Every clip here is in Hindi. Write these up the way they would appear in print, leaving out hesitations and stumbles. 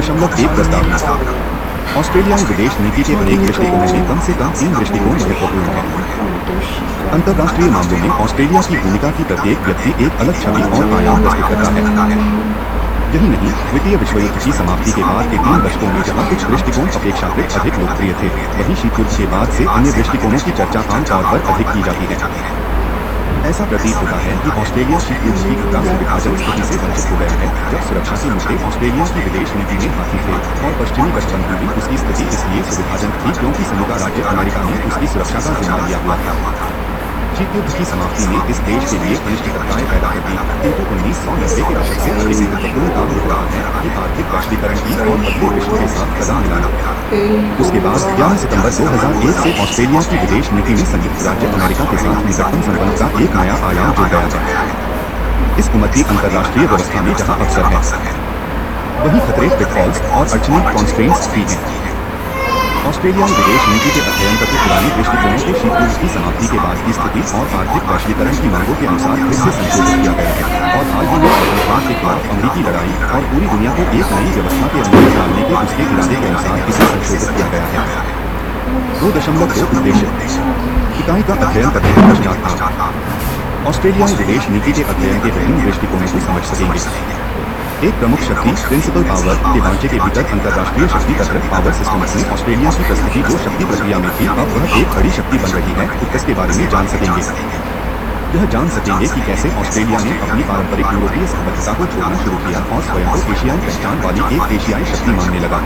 2.1 प्रस्तावना। ऑस्ट्रेलियाई विदेश नीति के अनेक दृष्टिकोणों में कम से कम 3 दृष्टिकोण महत्वपूर्ण हैं। अंतर्राष्ट्रीय मामलों में ऑस्ट्रेलिया की भूमिका की प्रत्येक व्यक्ति एक अलग छवि और आयाम प्रस्तुत करता है। यही नहीं, द्वितीय विश्व युद्ध की समाप्ति के बाद के 3 दशकों में जहां कुछ दृष्टिकोण अपेक्षाकृत अधिक लोकप्रिय थे, वहीं शीत युद्ध के बाद से अन्य दृष्टिकोणों की चर्चा आमतौर पर अधिक की जाती है। ऐसा प्रतीत होता है कि ऑस्ट्रेलिया शीत युद्ध की घटना से विभाजन स्थिति से वंचित हो गया है, जब सुरक्षा के मुद्दे ऑस्ट्रेलिया की विदेश नीति में हावी थे और पश्चिमी गठबंधन में उसकी स्थिति इसलिए सुविधाजनक थी क्योंकि संयुक्त राज्य अमेरिका ने उसकी सुरक्षा का जिम्मा लिया हुआ था। शीत युद्ध की समाप्ति ने इस देश के लिए अनिश्चितताएं पैदा कर दी, किंतु 1990 के दशक से अधिक महत्वपूर्ण काम हो रहा है कि आर्थिक वैश्वीकरण की और बदले विश्व के साथ कदम मिलाना। उसके बाद 11 सितंबर 2001 से ऑस्ट्रेलिया की विदेश नीति में संयुक्त राज्य अमेरिका के साथ निकटतम संबंध का एक नया आयाम जुड़ गया है। इस उम्मती अंतर्राष्ट्रीय व्यवस्था में जहां अवसर है, वहीं खतरे, पिटफॉल्स और अड़चनें कॉन्स्ट्रेंट्स भी हैं। ऑस्ट्रेलियाई विदेश नीति के अध्ययन करके पुराने दृष्टिकोणों के शीत युद्ध की समाप्ति के बाद की स्थिति और आर्थिक वैश्वीकरण की मांगों के अनुसार फिर से संशोधित किया गया है और हाल ही में आतंकवाद के खिलाफ अमेरिकी लड़ाई और पूरी दुनिया को एक नई व्यवस्था के अंदर डालने के उसके इरादे के अनुसार इसे संशोधित किया गया है। 2.2 उद्देश्य। इकाई का अध्ययन करने का पश्चात ऑस्ट्रेलियाई विदेश नीति के अध्ययन के विभिन्न दृष्टिकोणों को समझ सकेंगे। एक प्रमुख शक्ति प्रिंसिपल पावर के ढांचे के भीतर अंतर्राष्ट्रीय शक्ति तंत्र पावर सिस्टम्स में ऑस्ट्रेलिया की प्रस्तुति जो शक्ति प्रक्रिया में थी अब वह एक बड़ी शक्ति बन रही है, इसके बारे में जान सकेंगे। यह जान सकेंगे कि कैसे ऑस्ट्रेलिया ने अपनी पारंपरिक यूरोपीय संबद्धता को छोड़ना शुरू किया और स्वयं को एशियाई पहचान वाली एक एशियाई शक्ति मानने लगा।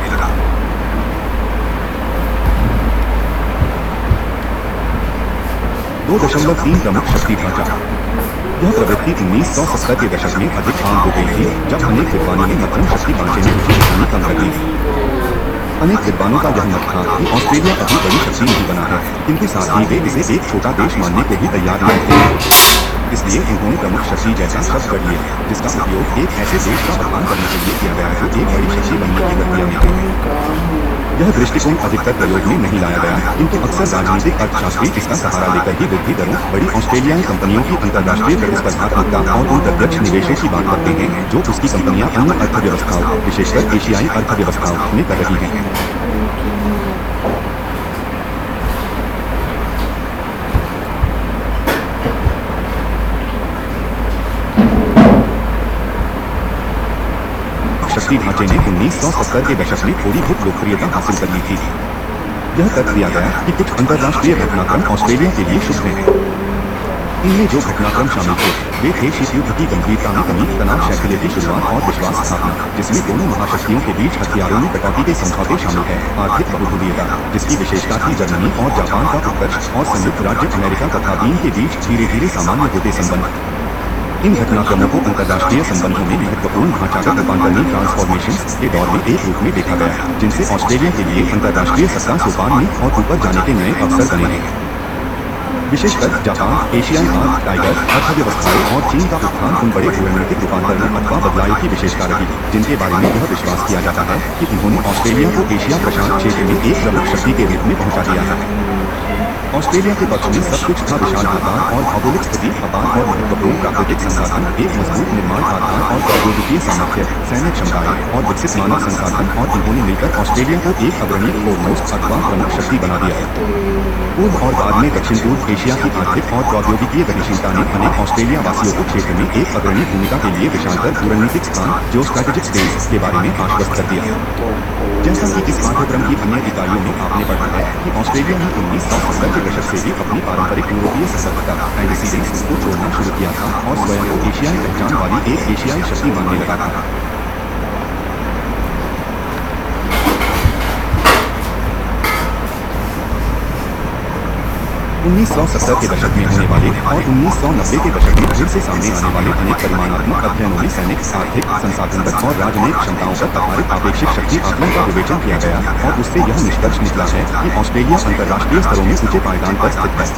2.3 प्रमुख शक्ति ढांचा। यह प्रवृत्ति 1970 के दशक में अधिक आम हो गई थी, जब अनेक विद्वानों ने मध्यम शक्ति ढांचे में रुचि दिखानी कम कर दी। अनेक विद्वानों का यह मत था कि ऑस्ट्रेलिया अभी बड़ी शक्ति नहीं बना है, किंतु साथ ही वे इसे एक छोटा देश मानने को भी तैयार नहीं थे। इसलिए उन्होंने प्रमुख शक्ति जैसा शब्द कर लिया, जिसका उपयोग एक ऐसे देश का बखान करने के लिए किया गया जो एक बड़ी शक्ति बनने की प्रक्रिया में है। यह दृष्टिकोण अधिकतर प्रयोग में नहीं लाया गया, किंतु अक्सर राजनीतिक अर्थशास्त्री इसका सहारा लेकर ही वृद्धि दरों, बड़ी ऑस्ट्रेलियाई कंपनियों की अंतर्राष्ट्रीय प्रतिस्पर्धात्मकता और उन प्रत्यक्ष निवेशों की बात करते हैं जो उसकी कंपनियां अन्य अर्थव्यवस्थाओं, विशेषकर एशियाई अर्थव्यवस्थाओं में कर रही हैं। शक्ति ढांचे ने 1970 के दशक में थोड़ी बहुत लोकप्रियता हासिल कर ली थी। यह तर्क दिया गया कि कुछ अंतर्राष्ट्रीय घटनाक्रम ऑस्ट्रेलिया के लिए शुभ हैं। इनमें जो घटनाक्रम शामिल थे वे थे शीत युद्ध की गंभीरता में कमी, तनाव शैथिल्य की शुरुआत और विश्वास स्थापना, जिसमें दोनों महाशक्तियों के बीच हथियारों में कटौती के समझौते शामिल है, आर्थिक बहुध्रुवीयता, जिसकी विशेषता थी जर्मनी और जापान का उत्कर्ष, और संयुक्त राज्य अमेरिका तथा चीन के बीच धीरे धीरे सामान्य होते संबंध। इन घटनाक्रमों को अंतर्राष्ट्रीय संबंधों में महत्वपूर्ण ढांचागत रूपांतरण ट्रांसफॉर्मेशंस के दौर में एक रूप में देखा गया, जिनसे ऑस्ट्रेलिया के लिए अंतर्राष्ट्रीय सत्ता सोपान में और ऊपर जाने के नए अवसर बने हैं। विशेषकर जापान, एशियाई आर्क टाइगर अर्थव्यवस्थाएं और चीन का उत्थान उन बड़े रणनीतिक रूपांतरण अथवा बदलाव की विशेषता रही, जिनके बारे में यह विश्वास किया जाता है कि उन्होंने ऑस्ट्रेलिया को एशिया प्रशांत क्षेत्र में एक प्रमुख शक्ति के रूप में पहुंचा दिया है। ऑस्ट्रेलिया के पक्ष में सब कुछ था, विशाल आकार और भौगोलिक स्थिति, अपार और महत्वपूर्ण प्राकृतिक संसाधन, एक मजबूत निर्माण आधार और प्रौद्योगिकीय सामर्थ्य, सैन्य क्षमताएं और विकसित मानव संसाधन, और उन्होंने मिलकर ऑस्ट्रेलिया को एक अग्रणी फोरमोस्ट अथवा प्रमुख शक्ति बना दिया। पूर्व और बाद में दक्षिण पूर्व एशिया की आर्थिक और प्रौद्योगिकीय गतिशीलता ने अनेक ऑस्ट्रेलिया वासियों को क्षेत्र में एक अग्रणी भूमिका के लिए विशालतर रणनीतिक स्थान, जो स्ट्रैटेजिक स्पेस के बारे में आश्वस्त कर दिया। जैसा कि इस पाठ्यक्रम की अन्य इकाइयों में आपने पढ़ा है कि ऑस्ट्रेलिया ने 1970 के दशक से भी अपनी पारंपरिक यूरोपीय सतर्कता एंटीसीडेंट्स को छोड़ना शुरू किया था और स्वयं को एशियाई पहचान वाली एक एशियाई शक्ति मानने लगा था। 1970 के दशक में होने वाले और 1990 के दशक में फिर से सामने आने वाले अनेक परिमाणात्मक अध्ययनों में सैनिक, आर्थिक, संसाधनगत और राजनयिक क्षमताओं पर आधारित आपेक्षिक शक्ति आकलन का विवेचन किया गया और उससे यह निष्कर्ष निकला है कि ऑस्ट्रेलिया अंतर्राष्ट्रीय स्तरों में ऊंचे पायदान पर स्थित है।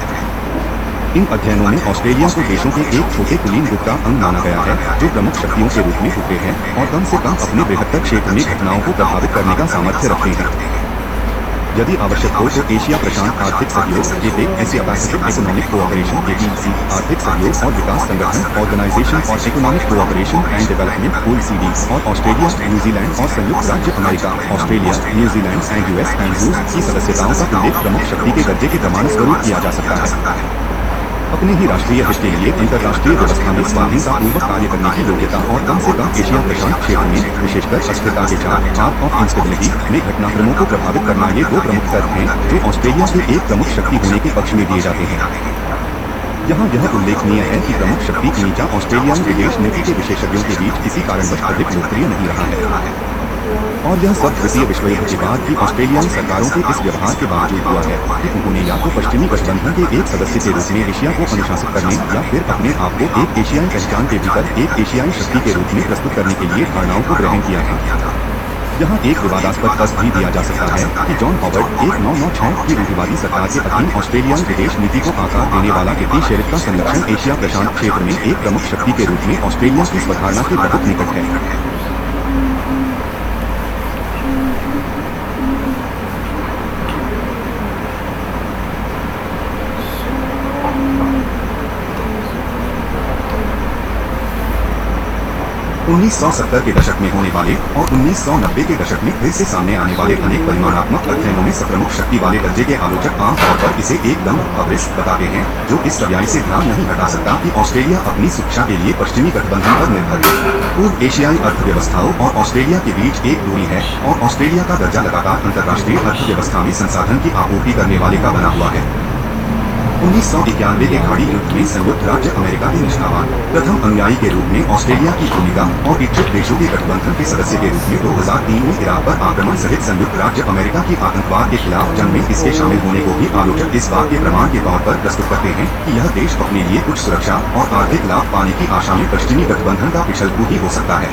इन अध्ययनों में ऑस्ट्रेलिया को देशों के एक छोटे कुलीन ग्रुप का अंग माना गया है जो प्रमुख शक्तियों के रूप में उभरे हैं और कम से कम अपने बृहत्तर क्षेत्र में घटनाओं को प्रभावित करने का सामर्थ्य रखते हैं। यदि आवश्यक हो तो एशिया प्रशांत आर्थिक सहयोग (APEC), Asia Pacific Economic Cooperation (APEC), आर्थिक सहयोग और विकास संगठन (Organisation for Economic Cooperation and Development) (OECD) और ऑस्ट्रेलिया, न्यूजीलैंड और संयुक्त राज्य America, Australia, New Zealand and US एंड रूस की सदस्यताओं का उल्लेख प्रमुख शक्ति के दर्जे के प्रमाण स्वरूप किया जा सकता है। अपने ही राष्ट्रीय हित के लिए अंतर्राष्ट्रीय व्यवस्था में स्वाधीनतापूर्वक कार्य करने की योग्यता और कम से कम एशिया प्रशांत क्षेत्र में विशेषकर अस्थिरता के चार्ट ऑफ इंस्टेबिलिटी में घटनाक्रमों को प्रभावित करना ये दो प्रमुख तर्क हैं जो ऑस्ट्रेलिया के एक प्रमुख शक्ति होने के पक्ष में दिए जाते हैं। यहाँ यह उल्लेखनीय है कि प्रमुख शक्ति नीचा ऑस्ट्रेलियाई विदेश नीति के विशेषज्ञों के बीच किसी कारणवश अधिक लोकप्रिय नहीं रहा है और यह सब द्वितीय विश्व युद्ध के बाद की ऑस्ट्रेलियाई सरकारों के इस व्यवहार के बावजूद हुआ है कि उन्होंने या तो पश्चिमी गठबंधन के एक सदस्य के रूप में एशिया को अनुशासित करने या फिर अपने आप को एक एशियाई पहचान के भीतर एक एशियाई शक्ति के रूप में प्रस्तुत करने के लिए धारणाओं को ग्रहण किया है। यहाँ एक विवादास्पद तर्क भी दिया जा सकता है कि जॉन हॉवर्ड 1996 की रूढ़िवादी सरकार के अधीन ऑस्ट्रेलियाई विदेश नीति को आकार देने वाला शेरिफ्ता संरक्षण एशिया प्रशांत क्षेत्र में एक प्रमुख शक्ति के रूप में ऑस्ट्रेलिया की स्वधारणा के बहुत निकट है। 1970 के दशक में होने वाले और 1990 के दशक में फिर से सामने आने वाले अनेक परिमाणात्मक अध्ययनों में प्रमुख शक्ति वाले दर्जे के आलोचक आमतौर पर इसे एकदम अवरिष्ट बताते हैं, जो इस पर्याय से ध्यान नहीं हटा सकता कि ऑस्ट्रेलिया अपनी शिक्षा के लिए पश्चिमी गठबंधन पर निर्भर है। पूर्व एशियाई अर्थव्यवस्थाओं और ऑस्ट्रेलिया के बीच एक दूरी है और ऑस्ट्रेलिया का दर्जा लगातार अंतर्राष्ट्रीय अर्थव्यवस्था में संसाधन की आपूर्ति करने वाले का बना हुआ है। 1991 के खाड़ी युद्ध में संयुक्त राज्य अमेरिका के निष्ठावान प्रथम अनुयायी के रूप में ऑस्ट्रेलिया की भूमिका और इच्छुक देशों के गठबंधन के सदस्य के रूप में 2003 में इराक पर आक्रमण सहित संयुक्त राज्य अमेरिका की आतंकवाद के खिलाफ जंग में इसके शामिल होने को भी आलोचक इस बात के प्रमाण के तौर पर प्रस्तुत करते हैं कि यह देश अपने लिए कुछ सुरक्षा और आर्थिक लाभ पाने की आशा में पश्चिमी गठबंधन का पिछलकू ही हो सकता है।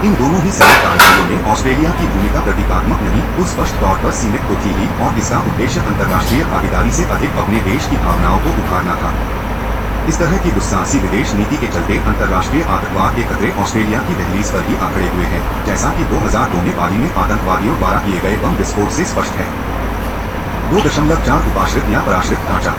इन दोनों ही संयुक्त राज्यों में ऑस्ट्रेलिया की भूमिका प्रतीकात्मक नहीं, उस स्पष्ट तौर पर सीमित तो थी ही और इसका उद्देश्य अंतर्राष्ट्रीय भागीदारी से अधिक अपने देश की भावनाओं को उभारना था। इस तरह की दुस्साहसी विदेश नीति के चलते अंतर्राष्ट्रीय आतंकवाद के खतरे ऑस्ट्रेलिया की दहलीज पर ही आंकड़े हुए हैं, जैसा कि 2002 में पाली में आतंकवादियों द्वारा किए गए बम विस्फोट से स्पष्ट है। 2.4 उपाश्रित या पराश्रित ढांचा।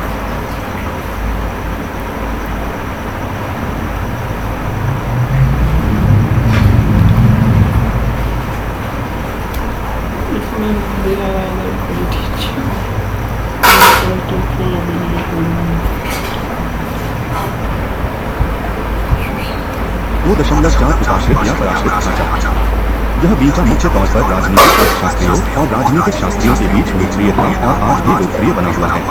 वो 2.4 उपाश्रित या पराश्रित ढांचा। यह बीचा मुख्य तौर पर राजनीतिक अर्थशास्त्रियों और राजनीतिक शास्त्रियों के बीच लोकप्रिय था और आज भी लोकप्रिय बना हुआ है।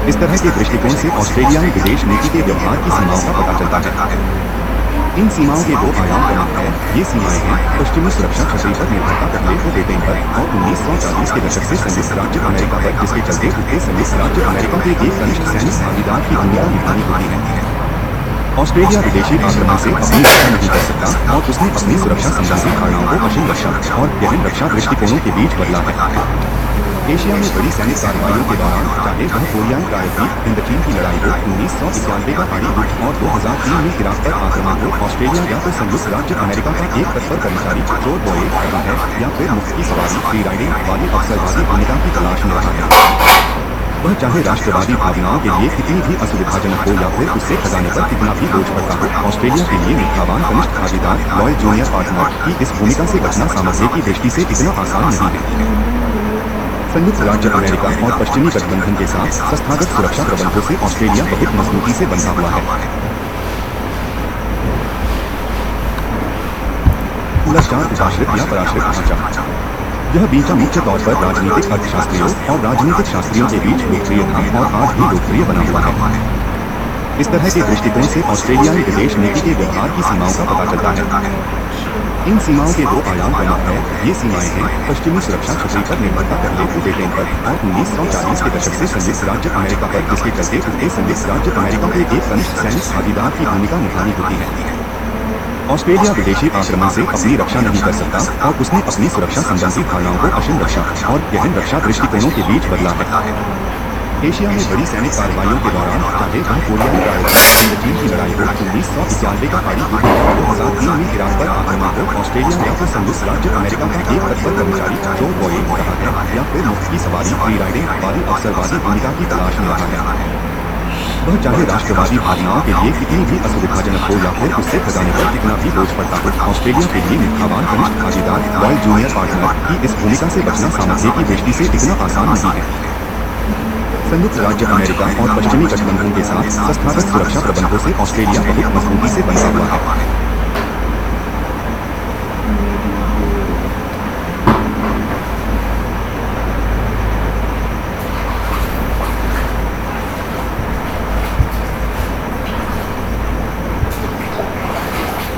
इस तरह के दृष्टिकोण से ऑस्ट्रेलियाई विदेश नीति के व्यवहार की सीमाओं का पता चलता है। इन सीमाओं के 2 आयाम प्रमुख हैं। ये सीमाएं हैं पश्चिमी सुरक्षा छतरी पर निर्भरता पहले को ब्रिटेन पर और 1940 के दशक से संयुक्त राज्य अमेरिका पर, जिसके चलते उसे संयुक्त राज्य अमेरिका के एक कनिष्ठ सैनिक भागीदार की भूमिका निभानी होती है। ऑस्ट्रेलिया विदेशी आक्रमण से अपनी रक्षा नहीं कर सकता और उसने अपनी सुरक्षा संबंधी धारणाओं को असीम रक्षा और गहन रक्षा दृष्टिकोणों के बीच बदला है। एशिया में बड़ी सैनिक कार्रवाइयों के दौरान, चाहे वह कोरियाई प्रायद्वीप इंडोचीन की लड़ाई हो, 1991 का खाड़ी युद्ध और 2003 में इराक पर आक्रमण हो, ऑस्ट्रेलिया या तो संयुक्त राज्य अमेरिका का एक तत्पर कर्मचारी जो बॉय रहा है या फिर मुफ्त की सवारी फ्री राइडिंग वाली अवसरवादी भूमिका की तलाश में रहा है। वह चाहे राष्ट्रवादी भावनाओं के लिए कितनी भी असुविधाजनक हो या फिर उससे खजाने पर कितना भी बोझ पड़ता हो, ऑस्ट्रेलिया के लिए निष्ठावान कनिष्ठ भागीदार लॉयल जूनियर पार्टनर की इस भूमिका से बचना सामर्थ्य की दृष्टि से इतना आसान नहीं है। संयुक्त राज्य अमेरिका और पश्चिमी गठबंधन के साथ संस्थागत सुरक्षा प्रबंधों से ऑस्ट्रेलिया बहुत मजबूती से बंधा हुआ है। 4 उपाश्रित या पराश्रित ढांचा। यह बीचा मुख्य तौर पर राजनीतिक अर्थशास्त्रियों और राजनीतिक शास्त्रियों के बीच लोकप्रिय था और आज भी लोकप्रिय बना हुआ है। इस तरह के दृष्टिकोण से ऑस्ट्रेलियाई विदेश नीति के व्यवहार की सीमाओं का पता चलता है। इन सीमाओं के 2 आयाम प्रमुख हैं। ये सीमाएं हैं पश्चिमी सुरक्षा छतरी पर निर्भरता पहले को ब्रिटेन पर और 1940 के दशक से संयुक्त राज्य अमेरिका पर, जिसके चलते उसे संयुक्त राज्य अमेरिका के एक कनिष्ठ सैनिक भागीदार की भूमिका निभानी होती है। ऑस्ट्रेलिया विदेशी आक्रमण से अपनी रक्षा नहीं कर सकता और उसने अपनी सुरक्षा संबंधी धारणाओं को असीम रक्षा और गहन रक्षा दृष्टिकोणों के बीच बदला है। एशिया में बड़ी सैनिक कार्रवाइयों के दौरान चाहे वह कोरियाई प्रायद्वीप या चीन की लड़ाई हो, 1991 का खाड़ी युद्ध, 2003 में इराक पर आक्रमण हो, ऑस्ट्रेलिया या फिर संयुक्त राज्य अमेरिका का एक तत्पर कर्मचारी जो बॉयड रहा है या फिर मुफ्त की सवारी फ्री राइडिंग वाली अवसरवादी भूमिका की तलाश में रहा है। वह चाहे राष्ट्रवादी भावनाओं के लिए कितनी भी असुविधाजनक हो या फिर उससे खजाने पर कितना भी बोझ पड़ता हो, ऑस्ट्रेलिया के लिए निष्ठावान कनिष्ठ भागीदार लॉयल जूनियर पार्टनर की इस भूमिका से बचना सामर्थ्य की दृष्टि से इतना आसान नहीं है। संयुक्त राज्य अमेरिका और पश्चिमी गठबंधन के साथ संस्थागत सुरक्षा प्रबंधों से ऑस्ट्रेलिया बहुत मजबूती से बना हुआ है।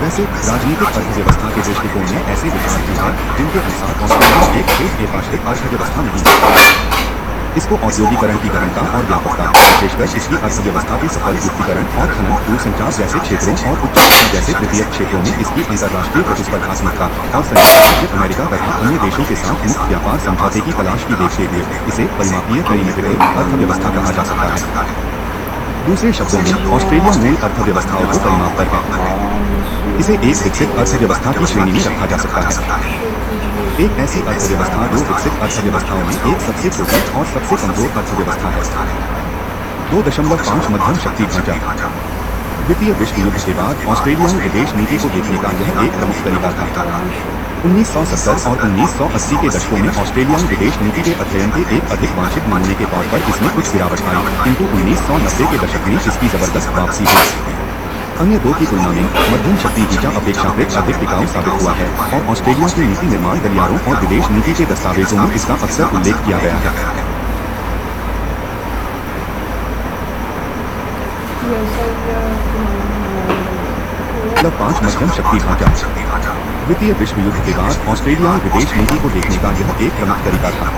वैसे राजनीतिक अर्थव्यवस्था के दृष्टिकोण में ऐसे विचार भी हैं जिनके अनुसार ऑस्ट्रेलिया एक क्षेत्र आश्रित अर्थव्यवस्था नहीं है। इसको औद्योगिकरण की गहनता और व्यापकता, विशेषकर इसकी अर्थव्यवस्था के सफल युक्तिकरण और खनन, दूरसंचार जैसे क्षेत्रों और उच्च शिक्षा जैसे तृतीय क्षेत्रों में इसकी अंतर्राष्ट्रीय प्रतिस्पर्धात्मकता और संयुक्त राज्य अमेरिका तथा अन्य देशों के साथ मुक्त व्यापार समझौते की तलाश की देखते हुए इसे परिमापीय परिमित अर्थव्यवस्था कहा जा सकता है। दूसरे शब्दों में ऑस्ट्रेलिया मूल अर्थव्यवस्थाओं को परिमाप पर है। इसे एक विकसित अर्थव्यवस्था की श्रेणी में रखा जा सकता है। एक ऐसी अर्थव्यवस्था जो विकसित अर्थव्यवस्थाओं में एक सबसे छोटी और सबसे कमजोर अर्थव्यवस्था है। 2.5 मध्यम शक्ति ढांचा। द्वितीय विश्व युद्ध के बाद ऑस्ट्रेलियाई विदेश नीति को देखने का यह एक प्रमुख तरीका था। 1970 और 1980 के दशकों में ऑस्ट्रेलियाई विदेश नीति के अध्ययन के एक अधिक वांछित मानने के तौर पर इसमें कुछ गिरावट आई, किंतु 1990 के दशक में इसकी जबरदस्त वापसी हुई। अन्य दो की तुलना में मध्यम शक्ति ढांचा अपेक्षाकृत अधिक टिकाऊ साबित हुआ है और ऑस्ट्रेलिया के नीति निर्माण गलियारों और विदेश नीति के दस्तावेजों में इसका अक्सर उल्लेख किया गया है। मतलब 5 मध्यम शक्ति ढांचा। द्वितीय विश्व युद्ध के बाद ऑस्ट्रेलियाई विदेश नीति को देखने का यह एक प्रमुख तरीका था।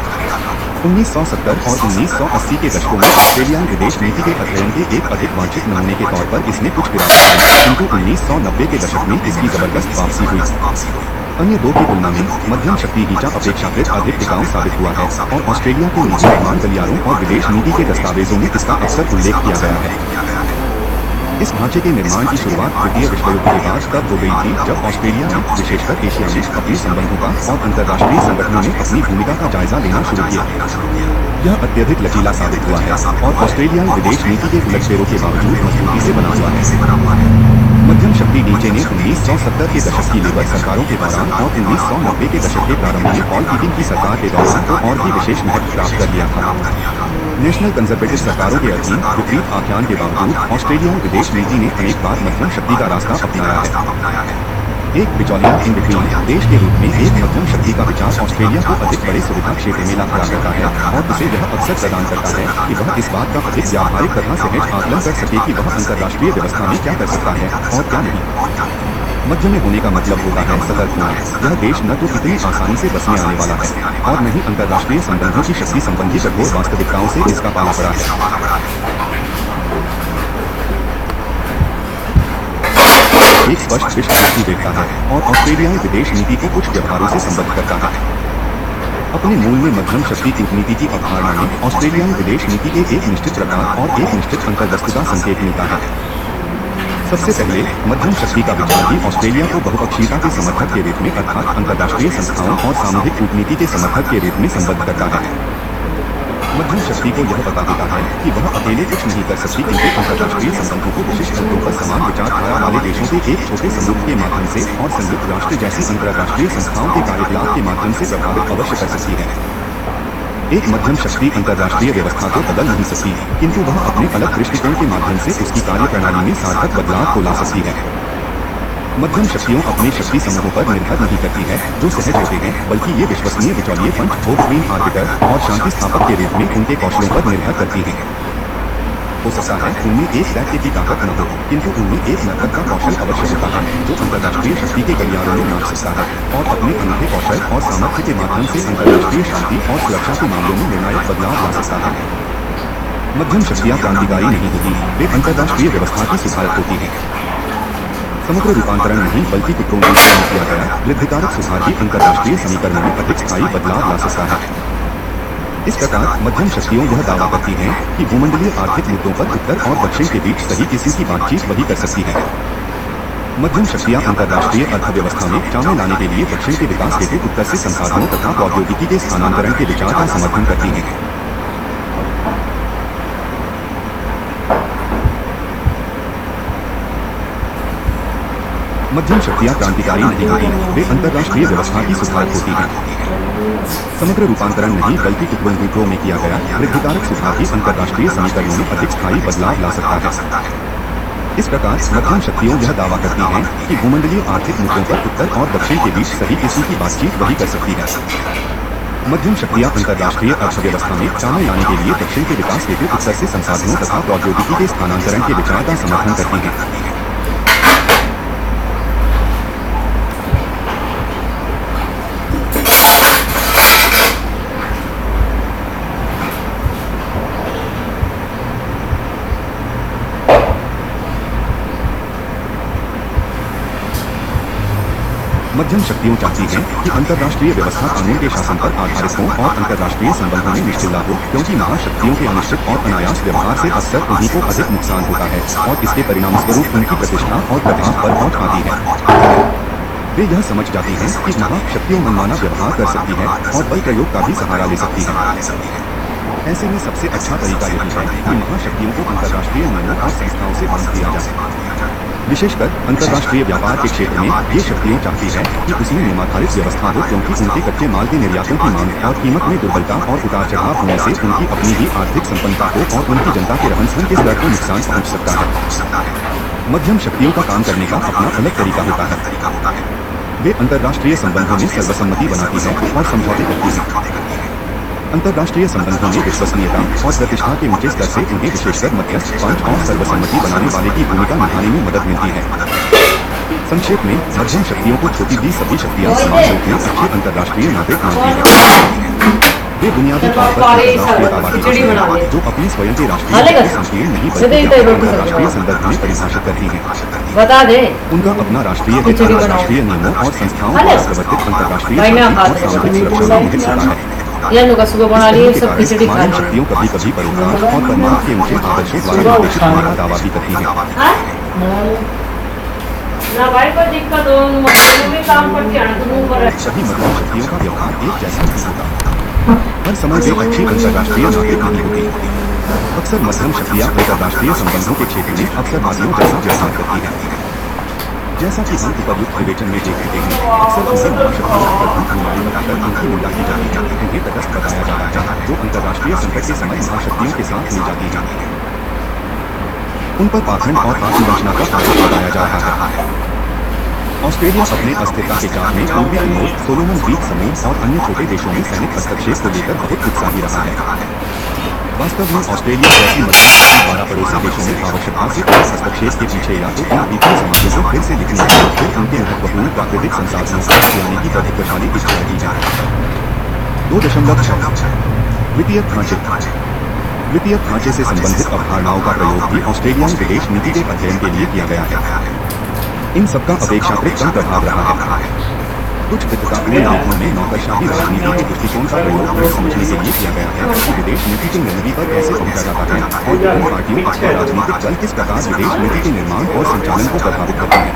1970 और 1980 के दशकों में ऑस्ट्रेलियाई विदेश नीति के अध्ययन के एक अधिक वांछित नमूने के तौर पर इसने कुछ गिरावट आई, किंतु 1990 के दशक में इसकी जबरदस्त वापसी हुई। अन्य दो की तुलना में मध्यम शक्ति ढांचा अपेक्षाकृत अधिक टिकाऊ साबित हुआ है और ऑस्ट्रेलिया के नीति निर्माण गलियारों और विदेश नीति के दस्तावेजों में इसका अक्सर उल्लेख किया गया है। इस ढांचे के निर्माण की शुरुआत द्वितीय विश्व युद्ध के बाद तब हो गई थी जब ऑस्ट्रेलिया ने विशेषकर एशिया में अपने संबंधों का और अंतर्राष्ट्रीय संगठनों में अपनी भूमिका का जायजा लेना शुरू किया। यह अत्यधिक लचीला साबित हुआ है और ऑस्ट्रेलियाई विदेश नीति के उलटफेरों के बावजूद मजबूती से बना हुआ है। मध्यम शक्ति ढांचे ने 1970 के दशक की लेबर सरकारों के दौरान और 1990 के दशक के प्रारंभ में पॉल कीटिंग की सरकार के दौरान तो और भी विशेष महत्व प्राप्त कर लिया था। नेशनल कंजर्वेटिव सरकारों के अधीन विपरीत आख्यान के बावजूद ऑस्ट्रेलियाई विदेश नीति ने अनेक बार मध्यम शक्ति का रास्ता अपनाया है। एक बिचौलिया इन बिटवीन देश के रूप में एक मध्यम शक्ति का विचार ऑस्ट्रेलिया को अधिक बड़े सुविधा क्षेत्र में ला खड़ा करता है और उसे यह अवसर प्रदान करता है कि वह इस बात का अधिक व्यावहारिक तरह से आकलन कर सके कि वह अंतर्राष्ट्रीय व्यवस्था में क्या कर सकता है और क्या नहीं। मध्य में होने का मतलब होता है सतर्क होना। यह देश न तो इतनी आसानी से बसने आने वाला है और न ही अंतर्राष्ट्रीय संबंधों की शक्ति संबंधी कठोर वास्तविकताओं से इसका पाला पड़ा है। एक स्पष्ट विश्व दृष्टि देखता है और ऑस्ट्रेलियाई विदेश नीति को कुछ व्यवहारों से संबद्ध करता है। अपने मूल में मध्यम शक्ति कूटनीति की अवधारणा में ऑस्ट्रेलियाई विदेश नीति के एक निश्चित प्रकार और एक निश्चित अंतर्दृष्टता संकेत मिलता है। सबसे पहले मध्यम शक्ति का विचार ही ऑस्ट्रेलिया को बहुपक्षीयता के समर्थक के रूप में अर्थात अंतर्राष्ट्रीय संस्थाओं और सामूहिक कूटनीति के समर्थक के रूप में संबद्ध करता है। मध्यम शक्ति को यह बता देता है कि वह अकेले कुछ नहीं कर सकती, किंतु अंतर्राष्ट्रीय संबंधों को विशिष्ट मुद्दों पर समान विचारधारा वाले देशों के एक छोटे समूह के माध्यम से और संयुक्त राष्ट्र जैसी अंतर्राष्ट्रीय संस्थाओं के कार्यकलाप के माध्यम से प्रभावित अवश्य कर सकती है। एक मध्यम शक्ति अंतर्राष्ट्रीय व्यवस्था को बदल नहीं सकती, किंतु वह अपने अलग दृष्टिकोण के माध्यम से उसकी कार्यप्रणाली में सार्थक बदलाव को ला सकती है। मध्यम शक्तियों अपने शक्ति समूहों पर निर्भर नहीं करती है जो सहज होते हैं, बल्कि ये विश्वसनीय बिचौलिए फंड होपविन आर्बिटर और शांति स्थापक के रूप में उनके कौशलों पर निर्भर करती है। हो सकता है उनमें एक दैत्य की ताकत न हो, किंतु उनमें एक नर्तक का कौशल अवश्य होता है जो अंतर्राष्ट्रीय शक्ति के गलियारों में नाच सकता है और अपने अनूठे कौशल और सामर्थ्य के माध्यम से अंतर्राष्ट्रीय शांति और सुरक्षा के मामलों में निर्णायक बदलाव ला सकता है। मध्यम शक्तियाँ क्रांतिकारी नहीं होती, वे अंतर्राष्ट्रीय व्यवस्था की सुधारक होती है। समग्र रूपांतरण नहीं बल्कि टुकड़ों में किया गया वृद्धिकारक सुधार ही अंतर्राष्ट्रीय समीकरणों में अधिक स्थायी बदलाव ला सकता है। इस प्रकार मध्यम शक्तियों यह दावा करती हैं कि भूमंडलीय आर्थिक मुद्दों पर उत्तर और दक्षिण के बीच सही किस्म की बातचीत वही कर सकती है। मध्यम शक्तियां अंतर्राष्ट्रीय अर्थव्यवस्था में शामिल लाने के लिए दक्षिण के विकास हेतु उत्तर से संसाधनों तथा प्रौद्योगिकी के स्थानांतरण के विचार का समर्थन करती हैं। मध्यम शक्तियां क्रांतिकारी नहीं होती, वे अंतर्राष्ट्रीय व्यवस्था की सुधारक होती हैं। समग्र रूपांतरण नहीं बल्कि टुकड़ों में किया गया वृद्धिकारक सुधार ही अंतर्राष्ट्रीय समीकरणों में अधिक स्थायी बदलाव ला सकता है। इस प्रकार मध्यम शक्तियों यह दावा करती हैं कि भूमंडलीय आर्थिक मुद्दों पर उत्तर और दक्षिण के बीच सही किस्म की बातचीत वही कर सकती है। मध्यम शक्तियां अंतर्राष्ट्रीय अर्थव्यवस्था में शामिल लाने के लिए दक्षिण के विकास हेतु उत्तर से संसाधनों तथा प्रौद्योगिकी के स्थानांतरण के विचार का समर्थन करती हैं। मध्यम शक्तियों चाहती हैं कि अंतर्राष्ट्रीय व्यवस्था कानून के शासन पर आधारित हो और अंतर्राष्ट्रीय संबंधों में निश्चितता हो, क्योंकि महाशक्तियों के अनिश्चित और अनायास व्यवहार से अक्सर उन्हीं को अधिक नुकसान होता है और इसके परिणामस्वरूप उनकी प्रतिष्ठा और प्रभाव पर पहुंच आती है। वे यह समझ जाती हैं कि महाशक्तियों मनमाना व्यवहार कर सकती है और बल प्रयोग का भी सहारा ले सकती है। ऐसे में सबसे अच्छा तरीका यही है कि महाशक्तियों को अंतर्राष्ट्रीय नियमों और संस्थाओं से बांध दिया जाए। विशेषकर अंतर्राष्ट्रीय व्यापार के क्षेत्र में ये शक्तियां चाहती है कि उसमें नियमाधारित व्यवस्था हो, क्योंकि उनके कच्चे माल के निर्यातों की मांग और कीमत में दुर्बलता और उतार चढ़ाव होने से उनकी अपनी ही आर्थिक संपन्नता को और उनकी जनता के रहन सहन के स्तर को नुकसान पहुंच सकता है। मध्यम शक्तियों का काम करने का अपना अलग तरीका होता है। वे अंतर्राष्ट्रीय संबंधों में सर्वसम्मति बनाती है और समझौते करती है। अंतर्राष्ट्रीय संबंधों में विश्वसनीयता और प्रतिष्ठा के ऊंचे स्तर से उन्हें विशेषकर मध्यस्थ पंच और सर्वसम्मति बनाने वाले की भूमिका निभाने में मदद मिलती है। संक्षेप में मध्यम शक्तियों को छोटी दी सभी शक्तियां समान रूप में अच्छे अंतर्राष्ट्रीय नागरिक मानती हैं। वे बुनियादी तौर पर अंतर्राष्ट्रीयतावादी जो अपनी स्वयं के राष्ट्रीय संपूर्ण नहीं बल्कि अंतर्राष्ट्रीय संदर्भ में परिभाषित करती हैं। बता दे उनका अपना राष्ट्रीय अंतर्राष्ट्रीय नियमों और संस्थाओं द्वारा प्रवर्तित अंतर्राष्ट्रीय और सामाजिक सुरक्षा में हिस्सा है। सुबह बना लिए सब खिचड़ी खा ली। शक्तियों कभी कभी परोपकार और परमार्थ के ऊंचे आदर्शों द्वारा निर्देशित होने का दावा भी करती हैं। ना भाई कोई दिक्कत हो में काम करती है तो मुंह पर सभी मध्यम शक्तियों का व्यवहार एक जैसा नहीं होता। हर समय वे अच्छी अंतर्राष्ट्रीय नागरिक नहीं होती। अक्सर मध्यम शक्तियां अंतर्राष्ट्रीय संबंधों के क्षेत्र में अक्सर वादियों जैसा व्यवहार करती हैं। जैसा कि हम उपयुक्त विवेचन में देख रहे हैं, अक्सर उनसे महाशक्तियों पर अनुमानी बनाकर उनकी निंदा की जाती है। उन्हें तटस्थ बताया जाता है, जो अंतर्राष्ट्रीय संकट के समय महाशक्तियों के साथ मिल जाती है। उन पर पाखंड और आत्मवंचना का आरोप लगाया जा रहा है। ऑस्ट्रेलिया अपने अस्थिरता के चाह में पूर्वी तिमोर, सोलोमन द्वीप समूह और अन्य छोटे देशों में सैनिक हस्तक्षेप को लेकर बहुत उत्साही रहा है। वास्तव में ऑस्ट्रेलिया जैसी मध्यम शक्ति द्वारा पड़ोसी देशों में आवश्यकता से हस्तक्षेप के पीछे या तो इन पीछे समाजों को फिर से लिखने या फिर उनके महत्वपूर्ण प्राकृतिक संसाधनों को खिलाने की प्रतिभाशाली इच्छा की जाए। 2.6 वित्तीय ढांचे से संबंधित अवधारणाओं का प्रयोग भी ऑस्ट्रेलियाई विदेश नीति के अध्ययन के लिए किया गया है। इन सबका अपेक्षाकृत कम प्रभाव रहा है। कुछ वित्ततापूर्ण लेखों में नौकरशाही राजनीति के दृष्टिकोण का प्रयोग यह समझने के लिए किया गया है कि विदेश नीति के निर्णय पर कैसे पहुंचा जाता है और विभिन्न पार्टियों अथवा राजनीतिक दल किस प्रकार विदेश नीति के निर्माण और संचालन को प्रभावित करते हैं।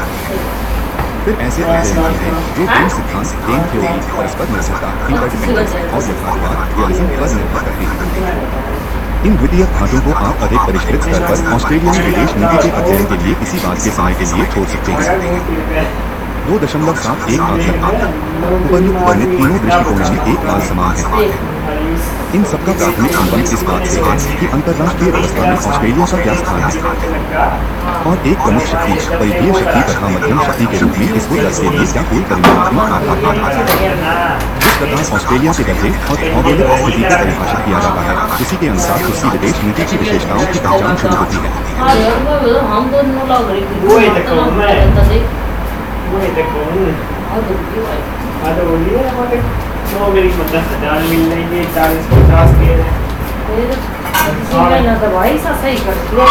फिर ऐसे अध्ययन हैं जो गेम सिद्धांत, गेम थ्योरी, परस्पर निर्भरता, इंटरडिपेंडेंस और यथार्थवाद रियलिज्म पर निर्भर करते हैं। इन वित्तीय ढांचों को आप अधिक परिष्कृत स्तर पर ऑस्ट्रेलियाई विदेश नीति के अध्ययन के लिए किसी बात के समय के लिए छोड़ सकते हैं। 2.71 उपर्युक्त वर्णित तीनों दृष्टिकोणों में एक काल समान है। इन सबका प्राथमिक संबंध इस बात से है कि अंतर्राष्ट्रीय व्यवस्था में ऑस्ट्रेलिया का क्या स्थान है और एक प्रमुख शक्ति, परिधीय शक्ति तथा मध्यम शक्ति के रूप में इसको दर्ज के लिए क्या कोई परिमाणात्मक आधार है। इस प्रकार ऑस्ट्रेलिया के दर्जे और भौगोलिक स्थिति को परिभाषित किया जाता है, उसी के अनुसार उसकी विदेश नीति की विशेषताओं की पहचान शुरू होती है। मेरी मतलब डाल मिल रही है 40-50 के तो भाई सा सही कर दिया।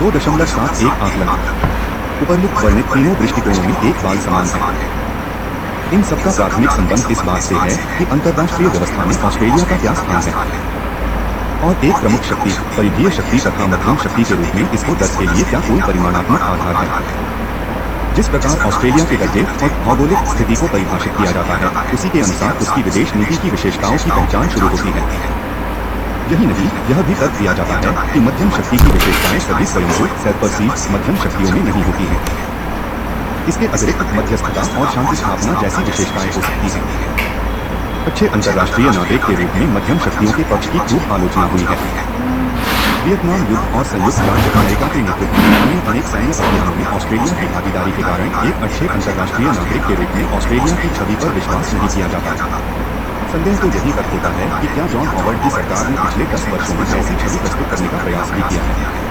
2.71 आकलन। उपरयुक्त वर्णित तीनों दृष्टिकोणों में एक बाल समान है। इन सबका प्राथमिक संबंध इस बात से है कि अंतर्राष्ट्रीय व्यवस्था में ऑस्ट्रेलिया का क्या स्थान है और एक प्रमुख शक्ति, परिधीय शक्ति तथा मध्यम शक्ति के रूप में इसको दर्ज के लिए क्या कोई परिमाणात्मक आधार है। जिस प्रकार ऑस्ट्रेलिया के दर्जे और भौगोलिक स्थिति को परिभाषित किया जाता है, उसी के अनुसार उसकी विदेश नीति की विशेषताओं की पहचान शुरू होती है। यही नहीं, यह भी तर्क दिया जाता है कि मध्यम शक्ति की विशेषताएं सभी स्वयंभू सेल्फ मध्यम शक्तियों में नहीं होती हैं। इसके अतिरिक्त मध्यस्थता और शांति स्थापना जैसी विशेषताएं हो सकती हैं। अच्छे अंतर्राष्ट्रीय नागरिक के रूप में मध्यम शक्तियों के पक्ष की खूब आलोचना हुई है। वियतनाम युद्ध और संयुक्त राज्य अमेरिका के नेतृत्व में अन्य अनेक सैन्य अभियानों में ऑस्ट्रेलिया की भागीदारी के कारण एक अच्छे अंतर्राष्ट्रीय नागरिक के रूप में ऑस्ट्रेलिया की छवि पर विश्वास नहीं किया जाता। संदेह तो यही तक होता है कि क्या जॉन हॉवर्ड की सरकार ने पिछले 10 वर्षों में ऐसी छवि प्रस्तुत करने का प्रयास भी किया है।